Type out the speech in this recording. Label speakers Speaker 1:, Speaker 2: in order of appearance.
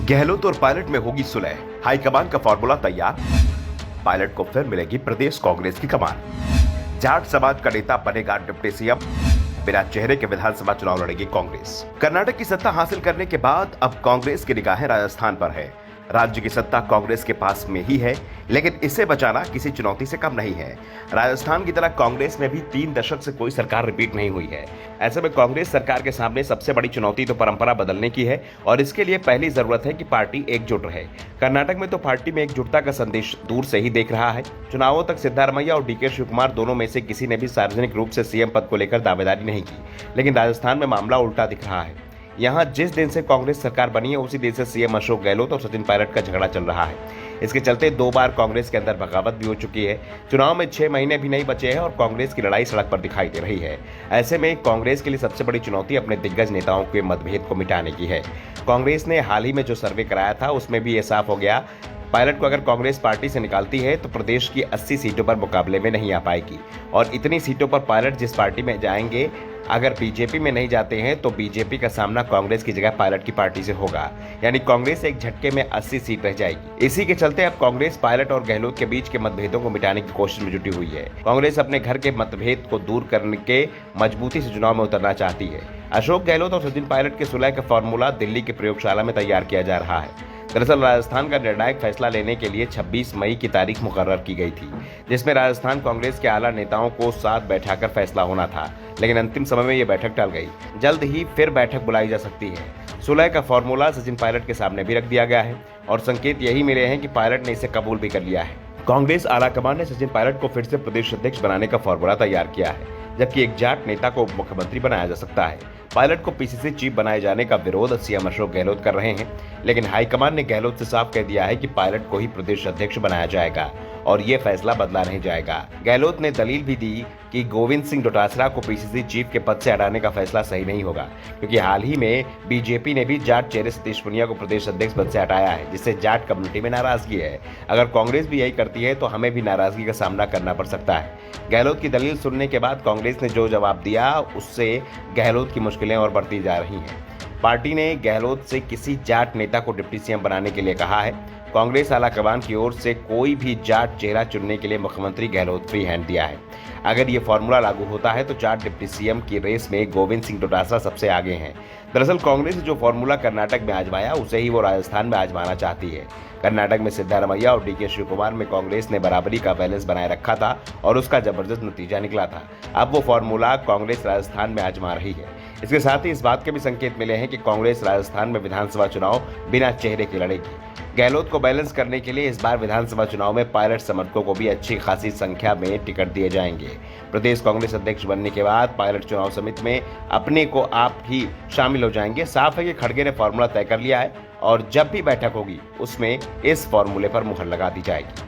Speaker 1: गहलोत और पायलट में होगी सुलह, हाईकमान का फॉर्मूला तैयार। पायलट को फिर मिलेगी प्रदेश कांग्रेस की कमान। जाट समाज का नेता बनेगा डिप्टी सीएम। बिना चेहरे के विधानसभा चुनाव लड़ेगी कांग्रेस। कर्नाटक की सत्ता हासिल करने के बाद अब कांग्रेस की निगाहें राजस्थान पर है। राज्य की सत्ता कांग्रेस के पास में ही है, लेकिन इसे बचाना किसी चुनौती से कम नहीं है। राजस्थान की तरह कांग्रेस में भी 3 दशक से कोई सरकार रिपीट नहीं हुई है। ऐसे में कांग्रेस सरकार के सामने सबसे बड़ी चुनौती तो परंपरा बदलने की है और इसके लिए पहली जरूरत है कि पार्टी एकजुट रहे। कर्नाटक में तो पार्टी में एकजुटता का संदेश दूर से ही देख रहा है। चुनावों तक सिद्धारमैया और डीके शिवकुमार दोनों में से किसी ने भी सार्वजनिक रूप से सीएम पद को लेकर दावेदारी नहीं की, लेकिन राजस्थान में मामला उल्टा दिख रहा है। यहाँ जिस दिन से कांग्रेस सरकार बनी है उसी दिन से सीएम अशोक गहलोत और सचिन पायलट का झगड़ा चल रहा है। इसके चलते 2 बार कांग्रेस के अंदर बगावत भी हो चुकी है। चुनाव में 6 महीने भी नहीं बचे हैं और कांग्रेस की लड़ाई सड़क पर दिखाई दे रही है। ऐसे में कांग्रेस के लिए सबसे बड़ी चुनौती अपने दिग्गज नेताओं के मतभेद को मिटाने की है। कांग्रेस ने हाल ही में जो सर्वे कराया था उसमें भी ये साफ हो गया, पायलट को अगर कांग्रेस पार्टी से निकालती है तो प्रदेश की 80 सीटों पर मुकाबले में नहीं आ पाएगी और इतनी सीटों पर पायलट जिस पार्टी में जाएंगे, अगर बीजेपी में नहीं जाते हैं तो बीजेपी का सामना कांग्रेस की जगह पायलट की पार्टी से होगा, यानी कांग्रेस एक झटके में 80 सीट रह जाएगी। इसी के चलते अब कांग्रेस पायलट और गहलोत के बीच के मतभेदों को मिटाने की कोशिश में जुटी हुई है। कांग्रेस अपने घर के मतभेद को दूर करने के मजबूती से चुनाव में उतरना चाहती है। अशोक गहलोत और सचिन पायलट के सुलह का फॉर्मूला दिल्ली की प्रयोगशाला में तैयार किया जा रहा है। दरअसल राजस्थान का निर्णायक फैसला लेने के लिए 26 मई की तारीख मुकर्रर की गई थी, जिसमें राजस्थान कांग्रेस के आला नेताओं को साथ बैठाकर फैसला होना था, लेकिन अंतिम समय में यह बैठक टल गई। जल्द ही फिर बैठक बुलाई जा सकती है। सुलह का फॉर्मूला सचिन पायलट के सामने भी रख दिया गया है और संकेत यही मिले हैं कि पायलट ने इसे कबूल भी कर लिया है। कांग्रेस आलाकमान ने सचिन पायलट को फिर से प्रदेश अध्यक्ष बनाने का फॉर्मूला तैयार किया है, जबकि एक जाट नेता को मुख्यमंत्री बनाया जा सकता है। पायलट को पीसीसी चीफ बनाए जाने का विरोध सीएम अशोक गहलोत कर रहे हैं, लेकिन हाईकमान ने गहलोत से साफ कह दिया है कि पायलट को ही प्रदेश अध्यक्ष बनाया जाएगा और ये फैसला बदला नहीं जाएगा। गहलोत ने दलील भी दी कि गोविंद सिंह डोटासरा को पीसीसी चीफ के पद से हटाने का फैसला सही नहीं होगा, क्योंकि हाल ही में बीजेपी ने भी जाट चेहरे सतीश पुनिया को प्रदेश अध्यक्ष पद से हटाया है, जिससे जाट कम्युनिटी में नाराजगी है। अगर कांग्रेस भी यही करती है तो हमें भी नाराजगी का सामना करना पड़ सकता है। गहलोत की दलील सुनने के बाद कांग्रेस ने जो जवाब दिया उससे गहलोत की मुश्किलें और बढ़ती जा रही हैं। पार्टी ने गहलोत से किसी जाट नेता को डिप्टी सीएम बनाने के लिए कहा है। कांग्रेस आलाकमान की ओर से कोई भी जाट चेहरा चुनने के लिए मुख्यमंत्री गहलोत फ्री हैंड दिया है। अगर ये फॉर्मूला लागू होता है तो जाट डिप्टी सीएम की रेस में गोविंद सिंह डोटासरा सबसे आगे हैं। दरअसल कांग्रेस ने जो फॉर्मूला कर्नाटक में आजमाया उसे ही वो राजस्थान में आजमाना चाहती है। कर्नाटक में सिद्धारमैया और डीके शिवकुमार में कांग्रेस ने बराबरी का बैलेंस बनाए रखा था और उसका जबरदस्त नतीजा निकला था। अब वो फॉर्मूला कांग्रेस राजस्थान में आजमा रही है। इसके साथ ही इस बात के भी संकेत मिले हैं कि कांग्रेस राजस्थान में विधानसभा चुनाव बिना चेहरे के लड़ेगी। गहलोत को बैलेंस करने के लिए इस बार विधानसभा चुनाव में पायलट समर्थकों को भी अच्छी खासी संख्या में टिकट दिए जाएंगे। प्रदेश कांग्रेस अध्यक्ष बनने के बाद पायलट चुनाव समिति में अपने को आप ही शामिल हो जाएंगे। साफ है कि खड़गे ने फॉर्मूला तय कर लिया है और जब भी बैठक होगी उसमें इस फॉर्मूले पर मुहर लगा दी जाएगी।